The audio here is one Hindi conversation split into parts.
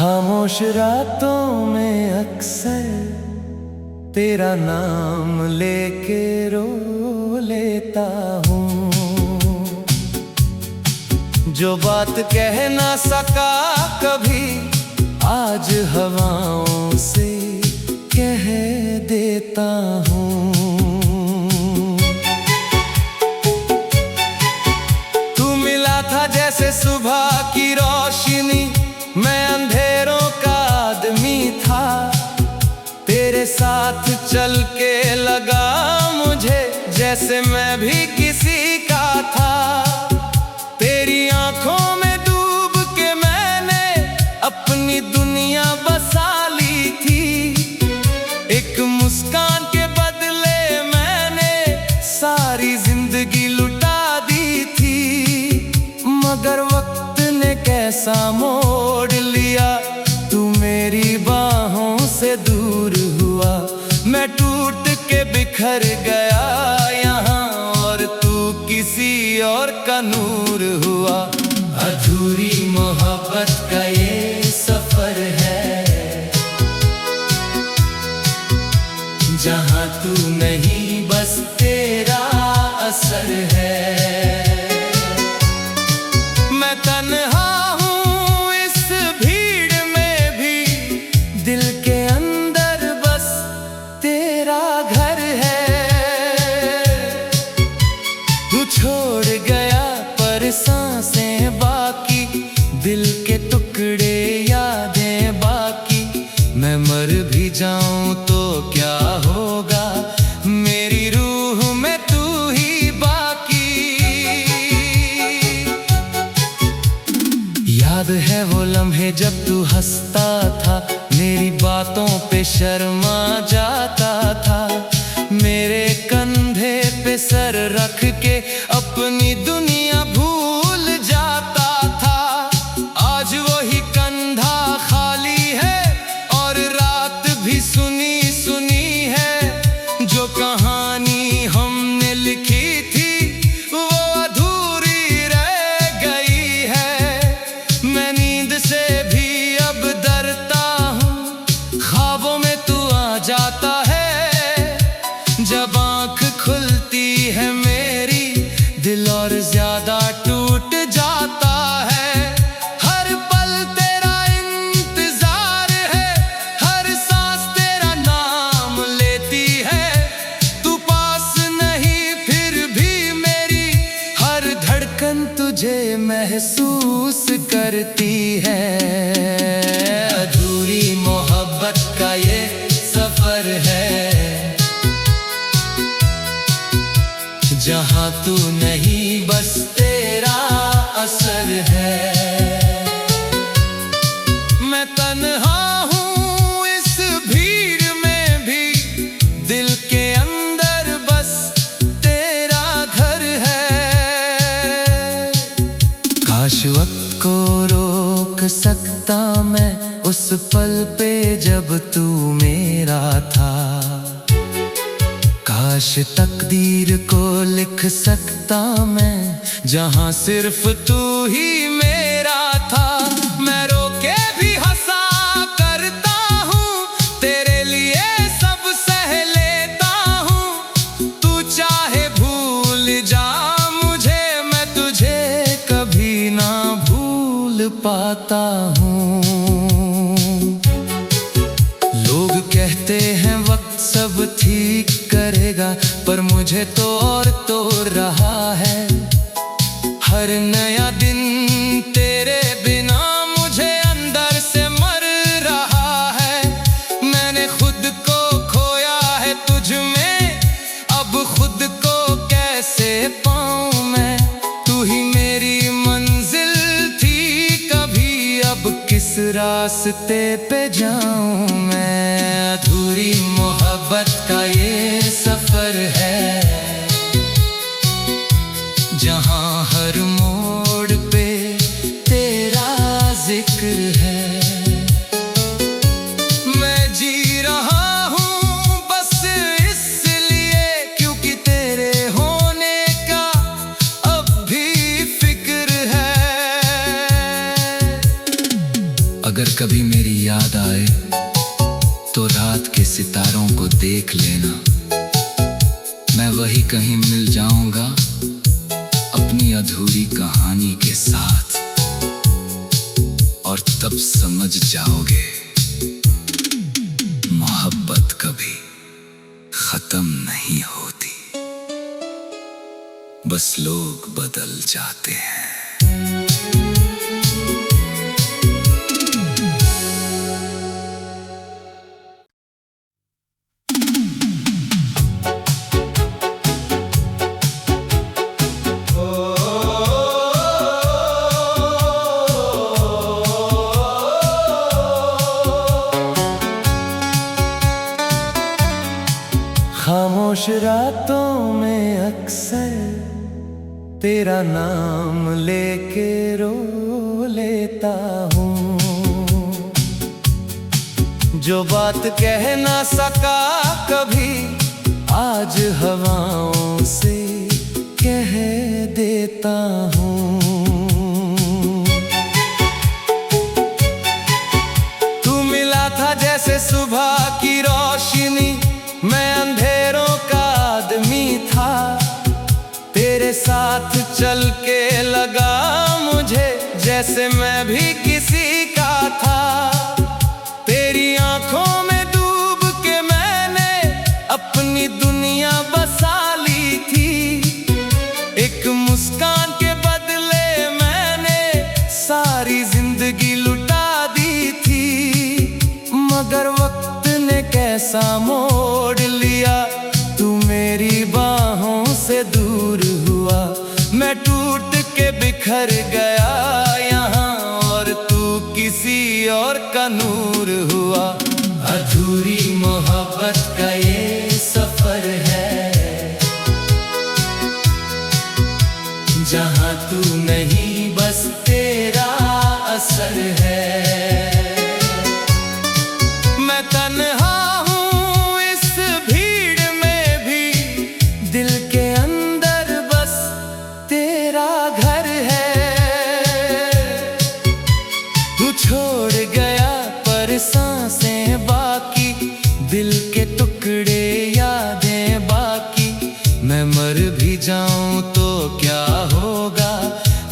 खामोश रातों में अक्सर तेरा नाम लेके रो लेता हूँ। जो बात कह ना सका कभी आज हवाओं से कह देता हूँ। तू मिला था जैसे सुबह की रोशनी, मैं अंधेरों का आदमी था। तेरे साथ चल के लगा मुझे जैसे मैं भी किसी का था। तेरी आंखों में डूब के मैंने अपनी दुनिया बसा ली थी। एक मुस्कान के बदले मैंने सारी जिंदगी लुटा दी थी। मगर वक्त ने कैसा मोड़ लिया, तू मेरी बाहों से दूर हुआ। मैं टूट के बिखर गया यहाँ और तू किसी और का नूर हुआ। अधूरी मोहब्बत का ये सफर है, जहाँ तू नहीं बस तेरा असर है। मैं तन्हा हूँ इस भीड़ में भी, दिल के अंदर बस तेरा घर है। तू छोड़ गया पर सांसें बाकी, दिल के टुकड़े यादें बाकी। मैं मर भी जाऊं तो क्या होगा, मेरी रूह में तू ही बाकी। याद है वो लम्हे जब तू हंसता था, मेरी बातों पे शर्मा जाता था। मेरे कंधे पे सर रख के अपनी दुनिया भूल जाता था। आज वही कंधा खाली है और रात भी सुनी सुनी है। जो कहानी हमने लिखी थी वो अधूरी रह गई है। मैं नींद से भी अब डरता हूँ, ख्वाबों में तू आ जाता है। जब आँख खुलती है मेरी, दिल और ज्यादा टूट जाता है। हर पल तेरा इंतजार है, हर सांस तेरा नाम लेती है। तू पास नहीं फिर भी मेरी हर धड़कन तुझे महसूस करती है। अधूरी मोहब्बत का ये सफर है, जहाँ तू नहीं बस तेरा असर है। मैं तन्हा हूँ इस भीड़ में भी, दिल के अंदर बस तेरा घर है। काश वक्त को रोक सकता मैं उस पल पे जब तू मेरा था। काश तकदीर को लिख सकता मैं जहाँ सिर्फ तू ही मेरा था। मैं रोके भी हंसा करता हूँ, तेरे लिए सब सह लेता हूँ। तू चाहे भूल जा मुझे, मैं तुझे कभी ना भूल पाता हूँ। लोग कहते हैं वक्त सब ठीक करेगा, पर मुझे तो और तो रहा है। हर नया दिन तेरे बिना मुझे अंदर से मर रहा है। मैंने खुद को खोया है तुझ में, अब खुद को कैसे पाऊं मैं। तू ही मेरी मंजिल थी कभी, अब किस रास्ते पे जाऊं मैं। अधूरी मोहब्बत का ये सफर है, जहाँ हर मोड़ पे तेरा जिक्र है। मैं जी रहा हूँ बस इसलिए क्योंकि तेरे होने का अब भी फिक्र है। अगर कभी मेरी याद आए तो रात के सितारों को देख लेना। मैं वही कहीं मिल जाऊंगा अपनी अधूरी कहानी के साथ, और तब समझ जाओगे मोहब्बत कभी खत्म नहीं होती, बस लोग बदल जाते हैं। खामोश रातों में अक्सर तेरा नाम लेके रो लेता हूँ, जो बात कह ना सका कभी आज हवाओं से कह देता हूँ। तू मिला था जैसे सुबह की रोशनी, मैं अंधेरों का आदमी था, तेरे साथ चल के लगा मुझे जैसे मैं भी किसी का था। तेरी आंखों में डूब के मैंने अपनी दुनिया बसा ली थी, एक मुस्कान के बदले मैंने सारी जिंदगी लुटा दी थी। मगर वक्त ने कैसा मोड़ लिया, तू मेरी बाहों से दूर हुआ, मैं टूट के बिखर गया यहाँ और तू किसी और का नूर हुआ। अधूरी मोहब्बत का ये सफर है, जहाँ तू नहीं बस तेरा असर है। मैं तन्हा हूँ इस भीड़ में भी, दिल के अंदर बस तेरा घर है। तू छोड़ गया पर सांसें बाकी, दिल के टुकड़े यादें बाकी। मैं मर भी जाऊं तो क्या होगा,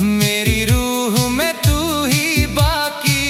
मेरी रूह में तू ही बाकी।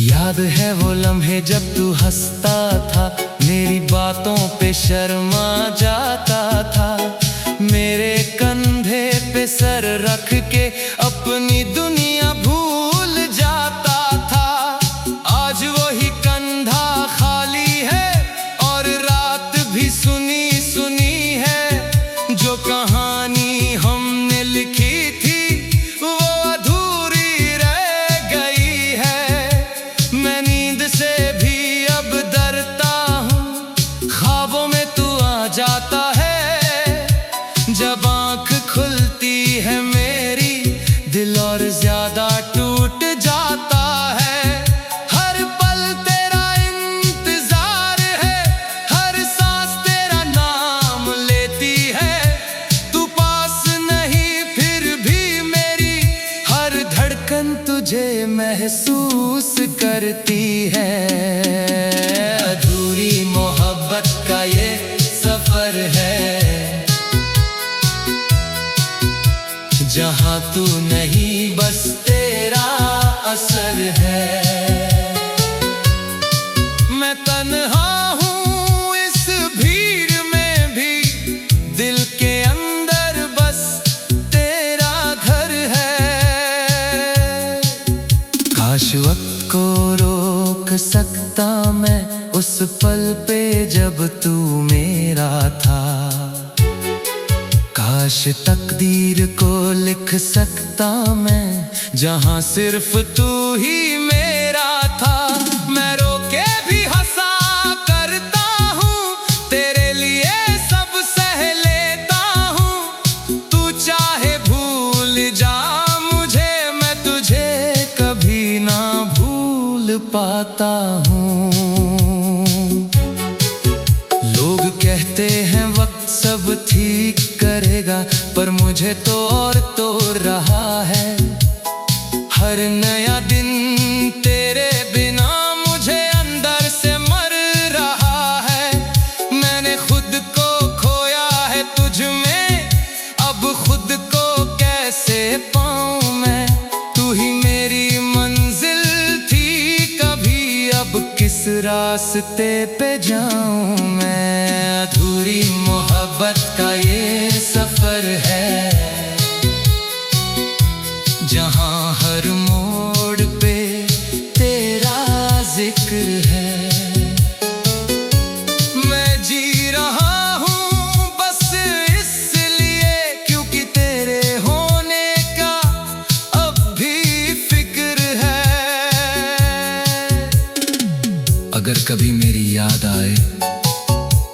याद है वो लम्हे जब तू हंसता था, मेरी बातों पे शर्मा जाता था, मेरे कंधे पे सर रख के अपनी दुनिया भूल जाता था। आज वही कंधा खाली है और रात भी सुनी सुनी है, जो कहानी हमने लिखी थी वो अधूरी रह गई है। मैं नींद से भी अब डरता हूँ, ख्वाबों में तू आ जाता है, जब आँख खुलती है मेरी दिल और ज्यादा टूट जाता है। हर पल तेरा इंतजार है, हर सांस तेरा नाम लेती है, तू पास नहीं फिर भी मेरी हर धड़कन तुझे महसूस करती है। अधूरी मोहब्बत का ये सफर है, जहाँ तू नहीं बस तेरा असर है। मैं तन्हा हूँ इस भीड़ में भी, दिल के अंदर बस तेरा घर है। काश वक्त को रोक सकता मैं उस पल पे जब तू मेरा था, काश तकदीर को लिख सकता मैं जहाँ सिर्फ तू ही मेरा था। मैं रोके भी हंसा करता हूँ, तेरे लिए सब सह लेता हूँ, तू चाहे भूल जा मुझे, मैं तुझे कभी ना भूल पाता हूँ। लोग कहते हैं वक्त सब ठीक करेगा, पर मुझे तो और तो रहा है। हर नया दिन तेरे बिना मुझे अंदर से मर रहा है। मैंने खुद को खोया है तुझ में, अब खुद को कैसे पाऊं मैं। तू ही मेरी मंजिल थी कभी, अब किस रास्ते पे जाऊं मैं। अधूरी मोहब्बत का ये सफर है, जहां हर मोड़ पे तेरा जिक्र है। मैं जी रहा हूँ बस इसलिए क्योंकि तेरे होने का अब भी फिक्र है। अगर कभी मेरी याद आए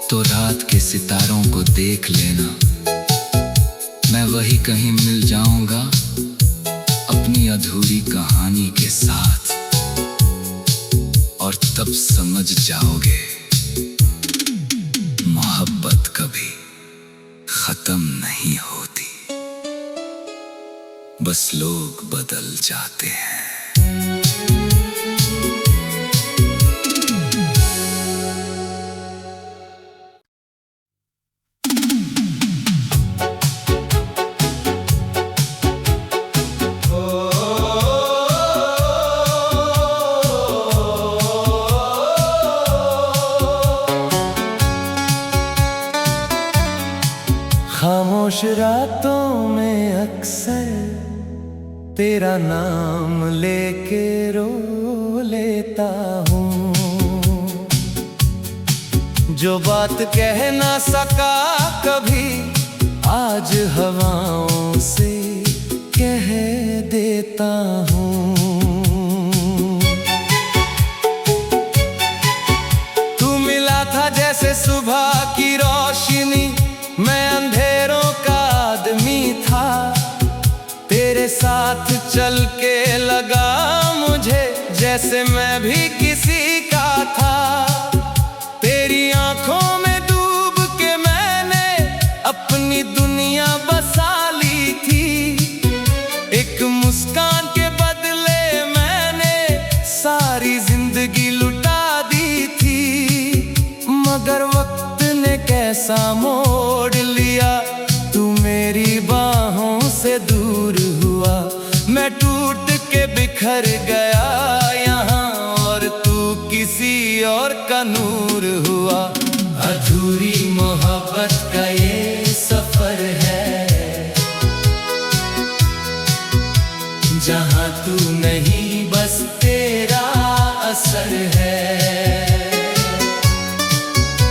तो रात के सितारों को देख लेना। मैं वही कहीं मिल जाऊंगा अपनी अधूरी कहानी के साथ, और तब समझ जाओगे मोहब्बत कभी खत्म नहीं होती, बस लोग बदल जाते हैं। खामोश रातों में अक्सर तेरा नाम लेके रो लेता हूँ। जो बात कह ना सका कभी, आज हवाओं से कह देता हूँ। तू मिला था जैसे सुबह की रोशनी, मैं अंधेरों का आदमी था। तेरे साथ चल के लगा मुझे जैसे मैं भी किसी का था। तेरी आंखों में डूब के मैंने अपनी दुनिया बसा ली थी। एक मुस्कान के बदले मैंने सारी जिंदगी लुटा दी थी। मगर वक्त ने कैसा मोड़ लिया, तू मेरी बाहों से दूर हुआ। मैं टूट के बिखर गया यहाँ, और तू किसी और का नूर हुआ। अधूरी मोहब्बत का ये सफर है, जहाँ तू नहीं बस तेरा असर है।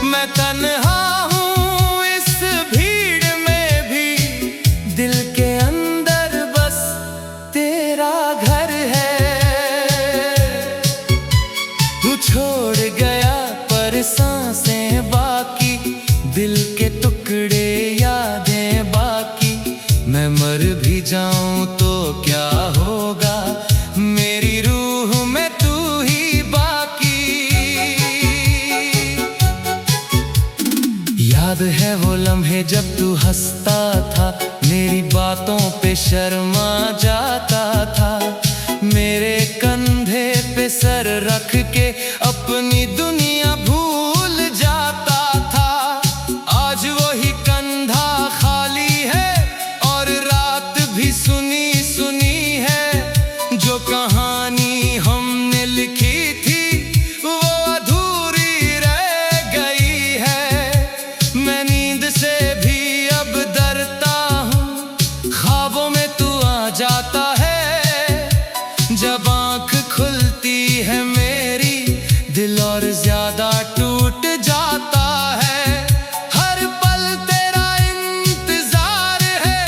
मैं तन्हा हूँ इस भीड़ में भी, दिल के अंदर बस तेरा घर है। तू छोड़ गया पर सांसें बाकी, दिल के टुकड़े यादें बाकी। मैं मर भी जाऊं तो क्या होगा, मेरी रूह में तू ही बाकी। याद है वो लम्हे जब तू हंसता था, मेरी बातों पे शर्मा जाता था। मेरे कंधे पे सर रख के अपनी दुनिया भूल जाता था। आज वही कंधा खाली है और रात भी सुनी सुनी है। जो कहानी हमने लिखी थी वो अधूरी रह गई है। मैं नींद से भी अब डरता हूँ, ख्वाबों में तू आ जाता है। जब आँख खुलती है मेरी, दिल और ज्यादा टूट जाता है। हर पल तेरा इंतजार है,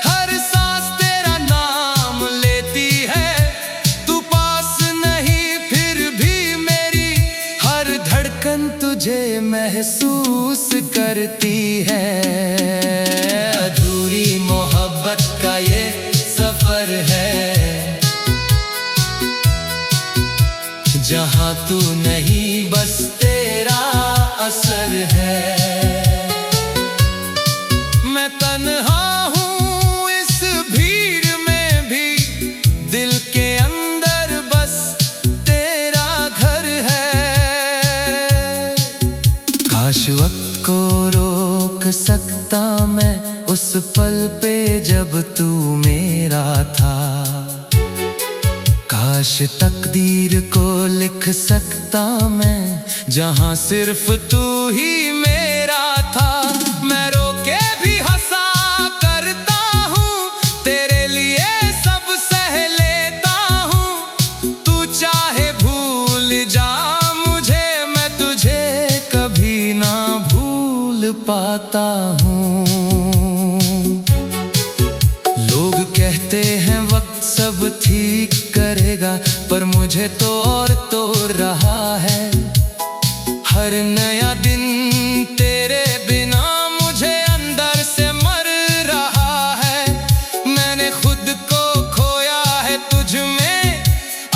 हर सांस तेरा नाम लेती है। तू पास नहीं फिर भी मेरी हर धड़कन तुझे महसूस करती है। अधूरी मोहब्बत का ये सफर है, जहाँ तू नहीं बस तेरा असर है। मैं तन्हा हूँ इस भीड़ में भी, दिल के मेरा था। काश तकदीर को लिख सकता मैं, जहां सिर्फ तू ही मेरा था। मैं रोके भी हंसा करता हूँ, तेरे लिए सब सह लेता हूँ। तू चाहे भूल जा मुझे, मैं तुझे कभी ना भूल पाता हूँ। लोग कहते हैं वक्त सब ठीक करेगा, पर मुझे तो और तो रहा है। हर नया दिन तेरे बिना मुझे अंदर से मर रहा है। मैंने खुद को खोया है तुझ में,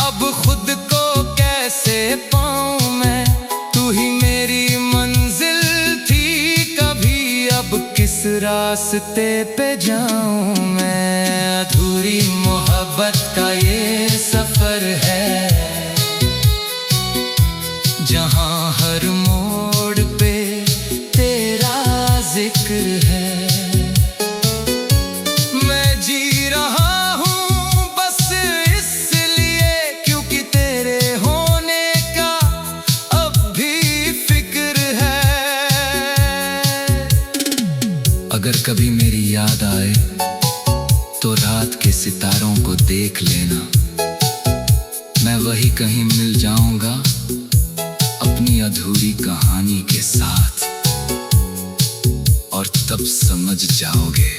अब खुद को कैसे पाऊं मैं। तू ही मेरी मंजिल थी कभी, अब किस रास्ते पे जाऊं मैं। अधूरी मोहब्बत का ये सफर है, जहां हर मोड़ पे तेरा जिक्र है। मैं जी रहा हूँ बस इसलिए, क्योंकि तेरे होने का अब भी फिक्र है। अगर कभी मेरी याद आए तो रात के सितारों को देख लेना। मैं वही कहीं मिल जाऊंगा अपनी अधूरी कहानी के साथ, और तब समझ जाओगे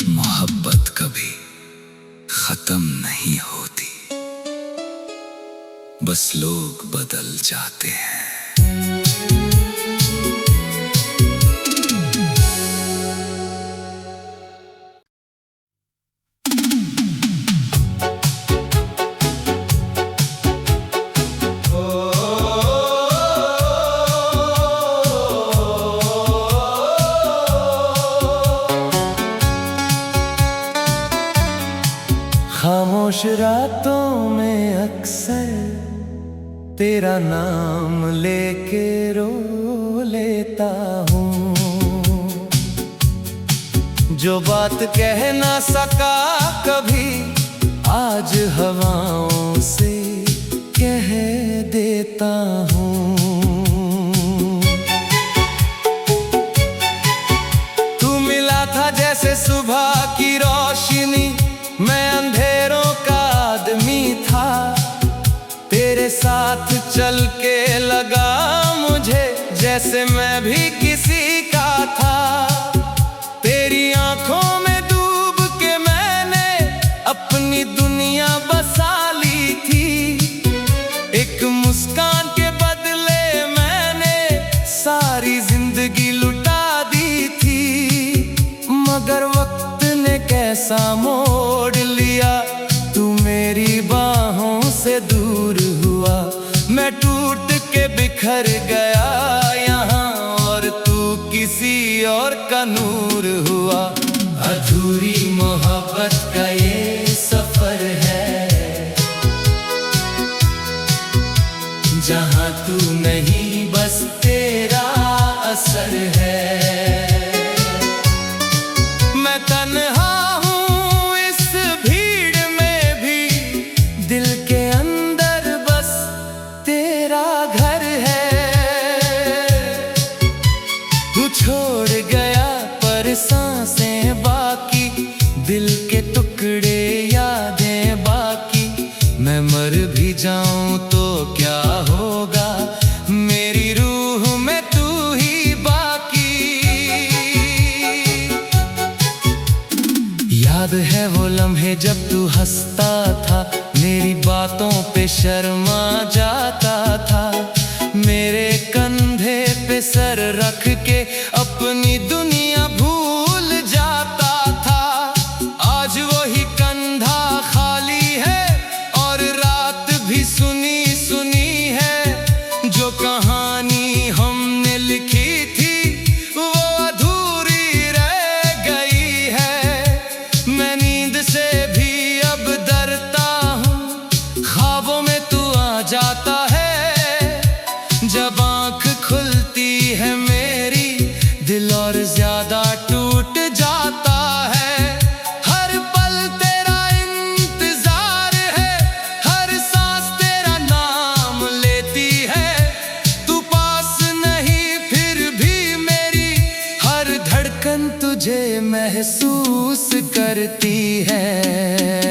मोहब्बत कभी खत्म नहीं होती, बस लोग बदल जाते हैं। खामोश रातों में अक्सर तेरा नाम लेके रो लेता हूँ। जो बात कह ना सका कभी, आज हवाओं से कह देता हूँ। तू मिला था जैसे सुबह की रोशनी, मैं अंधेरों का आदमी था। तेरे साथ चल के लगा मुझे जैसे मैं भी किसी का था। तेरी आंखों में डूब के मैंने अपनी दुनिया बसा ली थी। एक मुस्कान के बदले मैंने सारी जिंदगी लुटा दी थी। मगर वक्त ने कैसा मोड़ लिया, तू मेरी बाहों से दूर हुआ। मैं टूट के बिखर गया यहाँ, और तू किसी और का नूर हुआ। अधूरी मोहब्बत का ये सफर है, जहाँ तू नहीं बस तेरा असर है। मैं तन्हा हूँ इस भीड़ में भी, दिल के अंदर बस तेरा घर है। तू छोड़ गया पर सांसें बाकी, दिल के टुकड़े यादें बाकी। मैं मर भी जाऊं तो क्या होगा, मेरी रूह में तू ही बाकी। याद है वो लम्हे जब तू हंसता था, मेरी बातों पे शर्मा जाता था। मेरे कंधे पे सर रख के अपनी दुनिया भूल जाता था। आज वही कंधा खाली है और रात भी सुनी सुनी है। जो कहानी हमने लिखी थी वो अधूरी रह गई है। मैं नींद से भी अब डरता हूँ, ख्वाबों में तू आ जाता है। जब आँख खुलती है मेरी, दिल और ज्यादा टूट जाता है। महसूस करती है।